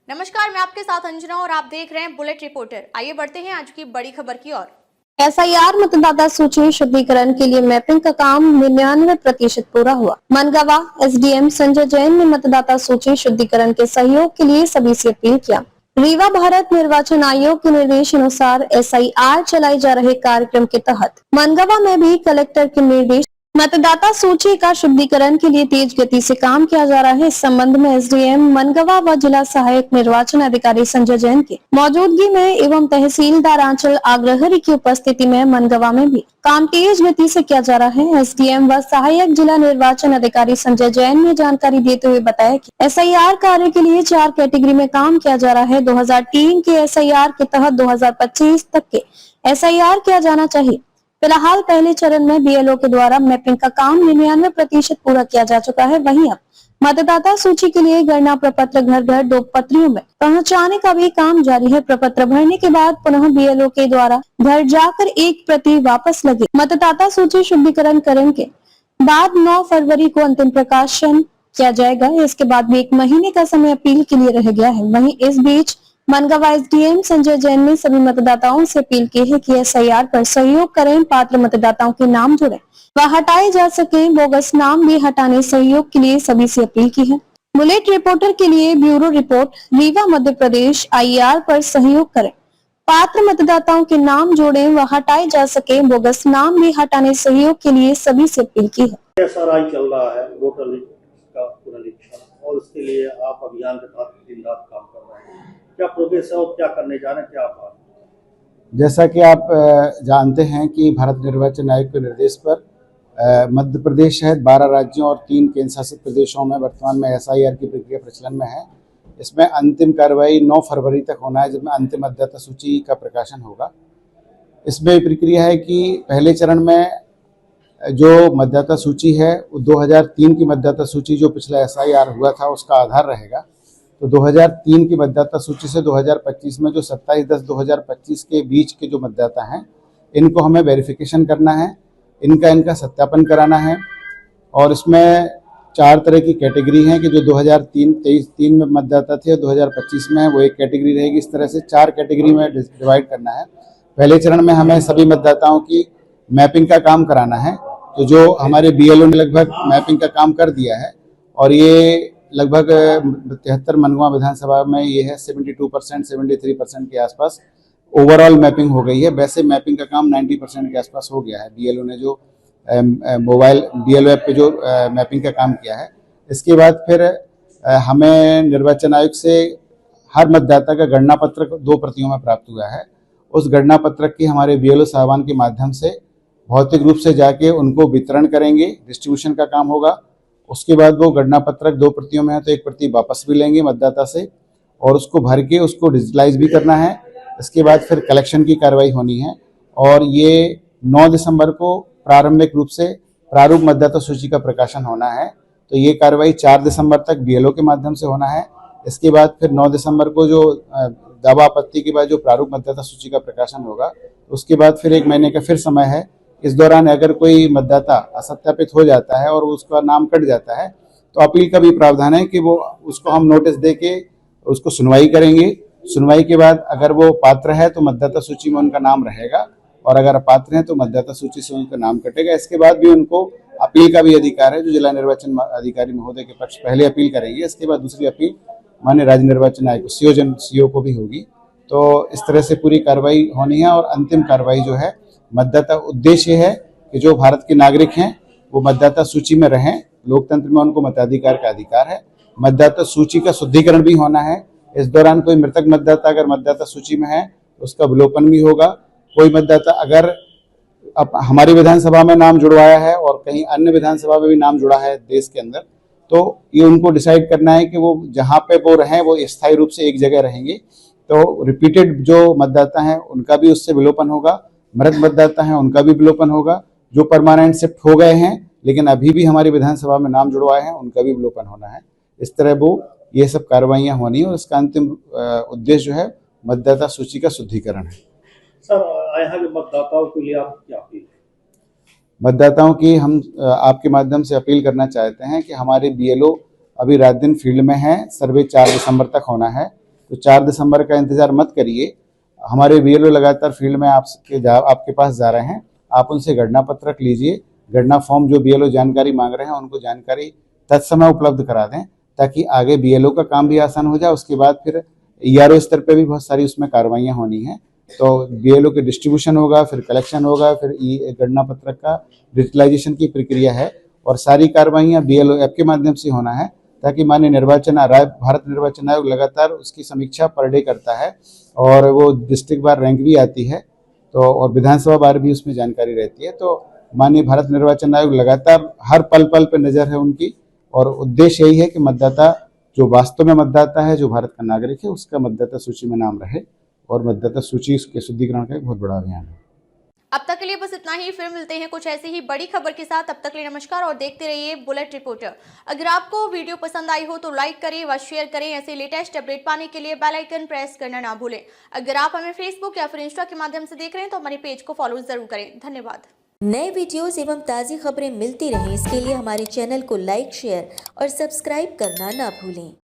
नमस्कार, मैं आपके साथ अंजना और आप देख रहे हैं बुलेट रिपोर्टर। आइए बढ़ते हैं आज की बड़ी खबर की ओर। एसआईआर मतदाता सूची शुद्धिकरण के लिए मैपिंग का काम 99% पूरा हुआ। मनगावा एसडीएम संजय जैन ने मतदाता सूची शुद्धिकरण के सहयोग के लिए सभी से अपील किया। रीवा भारत निर्वाचन आयोग के निर्देश अनुसार एसआईआर चलाए जा रहे कार्यक्रम के तहत मनगावा में भी कलेक्टर के निर्देश मतदाता सूची का शुद्धिकरण के लिए तेज गति से काम किया जा रहा है। इस संबंध में एसडीएम मनगावा व जिला सहायक निर्वाचन अधिकारी संजय जैन की मौजूदगी में एवं तहसीलदार आंचल अग्रहरी की उपस्थिति में मनगावा में भी काम तेज गति से किया जा रहा है। एसडीएम व सहायक जिला निर्वाचन अधिकारी संजय जैन ने जानकारी देते हुए बताया कि एसआईआर कार्य के लिए 4 कैटेगरी में काम किया जा रहा है। 2003 के एसआईआर के तहत 2025 तक के एसआईआर किया जाना चाहिए। फिलहाल पहले चरण में बीएलओ के द्वारा मैपिंग का काम 99% पूरा किया जा चुका है। वहीं अब मतदाता सूची के लिए गणना प्रपत्र घर घर 2 पत्रियों में पहुंचाने का भी काम जारी है। प्रपत्र भरने के बाद पुनः बीएलओ के द्वारा घर जाकर 1 प्रति वापस लगे। मतदाता सूची शुद्धिकरण करने के बाद 9 फरवरी को अंतिम प्रकाशन किया जाएगा। इसके बाद भी 1 महीने का समय अपील के लिए रह गया है। वहीं इस बीच मनगावा एसडीएम संजय जैन ने सभी मतदाताओं से अपील की है कि एसआईआर पर सहयोग करें, पात्र मतदाताओं के नाम जुड़े व हटाए जा सके। बोगस नाम भी हटाने सहयोग के लिए सभी से अपील की है। बुलेट रिपोर्टर के लिए bureau report. Rewa Madhya Pradesh. IR पर सहयोग करें, पात्र मतदाताओं के नाम जोड़े व हटाए जा सके। बोगस नाम भी हटाने सहयोग के लिए सभी से अपील की है। एसआरआई चल रहा है, वोटर लिस्ट का पुनरीक्षण, और उसके लिए आप अभियान के तहत दिन रात काम कर रहे हैं। क्या प्रोग्रेस है और क्या करने जा रहे हैं, क्या आप? जैसा कि आप जानते हैं कि भारत निर्वाचन आयोग के निर्देश पर मध्य प्रदेश सहित 12 राज्यों और 3 केंद्र शासित प्रदेशों में वर्तमान में एसआईआर की प्रक्रिया प्रचलन में है। इसमें अंतिम कार्रवाई 9 फरवरी तक होना है, जिसमें अंतिम मतदाता सूची का प्रकाशन होगा। इसमें प्रक्रिया है कि पहले चरण में जो मतदाता सूची है वो 2003 की मतदाता सूची जो पिछला एसआईआर हुआ था उसका आधार रहेगा। तो 2003 की मतदाता सूची से 2025 में जो 27/10/2025 के बीच के जो मतदाता हैं इनको हमें वेरिफिकेशन करना है, इनका सत्यापन कराना है। और इसमें 4 तरह की कैटेगरी हैं कि जो 2023 में मतदाता थे 2025 में वो एक कैटेगरी रहेगी। इस तरह से 4 कैटेगरी में डिवाइड करना है। पहले चरण में हमें सभी मतदाताओं की मैपिंग का काम कराना है। तो जो हमारे बीएलओ ने लगभग मैपिंग का काम कर दिया है और ये लगभग 73 मनगुआ विधानसभा में ये है 72% 73% के आसपास ओवरऑल मैपिंग हो गई है। वैसे मैपिंग का काम 90% के आसपास हो गया है। बीएलओ ने जो मोबाइल बीएलओ ऐप पे जो मैपिंग का काम किया है। इसके बाद फिर हमें निर्वाचन आयोग से हर मतदाता का गणना पत्रक 2 प्रतियों में प्राप्त हुआ है। उस गणना पत्रक की हमारे बीएलओ साहबान के माध्यम से भौतिक रूप से जाके उनको वितरण करेंगे, डिस्ट्रीब्यूशन का काम होगा। उसके बाद वो गणना पत्रक 2 प्रतियों में है तो 1 प्रति वापस भी लेंगे मतदाता से और उसको भर के उसको डिजिटलाइज भी करना है। इसके बाद फिर कलेक्शन की कार्रवाई होनी है और ये 9 दिसंबर को प्रारंभिक रूप से प्रारूप मतदाता सूची का प्रकाशन होना है। तो ये कार्रवाई 4 दिसंबर तक बीएलओ के माध्यम से होना है। इसके बाद फिर 9 दिसंबर को जो दावा आपत्ति के बाद जो प्रारूप मतदाता सूची का प्रकाशन होगा उसके बाद फिर 1 महीने का फिर समय है। इस दौरान अगर कोई मतदाता असत्यापित हो जाता है और उसका नाम कट जाता है तो अपील का भी प्रावधान है कि वो उसको हम नोटिस दे के उसको सुनवाई करेंगे। सुनवाई के बाद अगर वो पात्र है तो मतदाता सूची में उनका नाम रहेगा और अगर अपात्र है तो मतदाता सूची से उनका नाम कटेगा। इसके बाद भी उनको अपील का भी अधिकार है। जो जिला निर्वाचन अधिकारी महोदय के पक्ष पहले अपील करेंगे, इसके बाद दूसरी अपील माननीय राज्य निर्वाचन आयोग सीओ को भी होगी। तो इस तरह से पूरी कार्रवाई होनी है और अंतिम कार्रवाई जो है मतदाता उद्देश्य है कि जो भारत के नागरिक हैं वो मतदाता सूची में रहें। लोकतंत्र में उनको मताधिकार का अधिकार है। मतदाता सूची का शुद्धिकरण भी होना है। इस दौरान कोई मृतक मतदाता अगर मतदाता सूची में है तो उसका अवलोकन भी होगा। कोई मतदाता अगर हमारी विधानसभा में नाम जुड़वाया है और कहीं अन्य विधानसभा में भी नाम जुड़ा है देश के अंदर, तो ये उनको डिसाइड करना है कि वो जहाँ पे वो रहें वो स्थायी रूप से एक जगह रहेंगे। तो रिपीटेड जो मतदाता हैं उनका भी उससे विलोपन होगा, मृत मतदाता हैं उनका भी विलोपन होगा। जो परमानेंट शिफ्ट हो गए हैं लेकिन अभी भी हमारी विधानसभा में नाम जुड़वाए हैं उनका भी विलोपन होना है। इस तरह वो ये सब कार्रवाइयाँ होनी है और इसका अंतिम उद्देश्य जो है मतदाता सूची का शुद्धिकरण है। सर, यहाँ के मतदाताओं के लिए आप क्या अपील? मतदाताओं की हम आपके माध्यम से अपील करना चाहते हैं कि हमारे बीएलओ अभी रात दिन फील्ड में हैं। सर्वे 4 दिसंबर तक होना है। तो 4 दिसंबर का इंतजार मत करिए। हमारे बीएलओ लगातार फील्ड में आपके पास जा रहे हैं, आप उनसे गणना पत्रक लीजिए, गणना फॉर्म जो बीएलओ जानकारी मांग रहे हैं उनको जानकारी तत्समय उपलब्ध करा दें, ताकि आगे बीएलओ का काम भी आसान हो जाए। उसके बाद फिर ईआरओ स्तर पे भी बहुत सारी उसमें कार्रवाइयाँ होनी हैं, तो बीएलओ के डिस्ट्रीब्यूशन होगा, फिर कलेक्शन होगा, फिर गणना पत्रक का डिजिटलाइजेशन की प्रक्रिया है, और सारी कार्रवाइयाँ बीएलओ ऐप के माध्यम से होना है, ताकि माननीय भारत निर्वाचन आयोग लगातार उसकी समीक्षा पर डे करता है, और वो डिस्ट्रिक्ट बार रैंक भी आती है, तो और विधानसभा बार भी उसमें जानकारी रहती है। तो माननीय भारत निर्वाचन आयोग लगातार हर पल पे नजर है उनकी, और उद्देश्य यही है कि मतदाता जो वास्तव में मतदाता है, जो भारत का नागरिक है, उसका मतदाता सूची में नाम रहे, और मतदाता सूची के शुद्धिकरण का एक बहुत बड़ा अभियान है। अब तक के लिए बस इतना ही, फिर मिलते हैं कुछ ऐसी ही बड़ी खबर के साथ। तब तक के लिए नमस्कार और देखते रहिए बुलेट रिपोर्टर। अगर आपको वीडियो पसंद आई हो तो लाइक करें व शेयर करें। ऐसे लेटेस्ट अपडेट पाने के लिए बेल आइकन प्रेस करना ना भूलें। अगर आप हमें फेसबुक या फिर इंस्टा के माध्यम से देख रहे हैं तो हमारे पेज को फॉलो जरूर करें। धन्यवाद। नए वीडियोस एवं ताज़ी खबरें मिलती रहें, इसके लिए हमारे चैनल को लाइक, शेयर और सब्सक्राइब करना ना भूलें।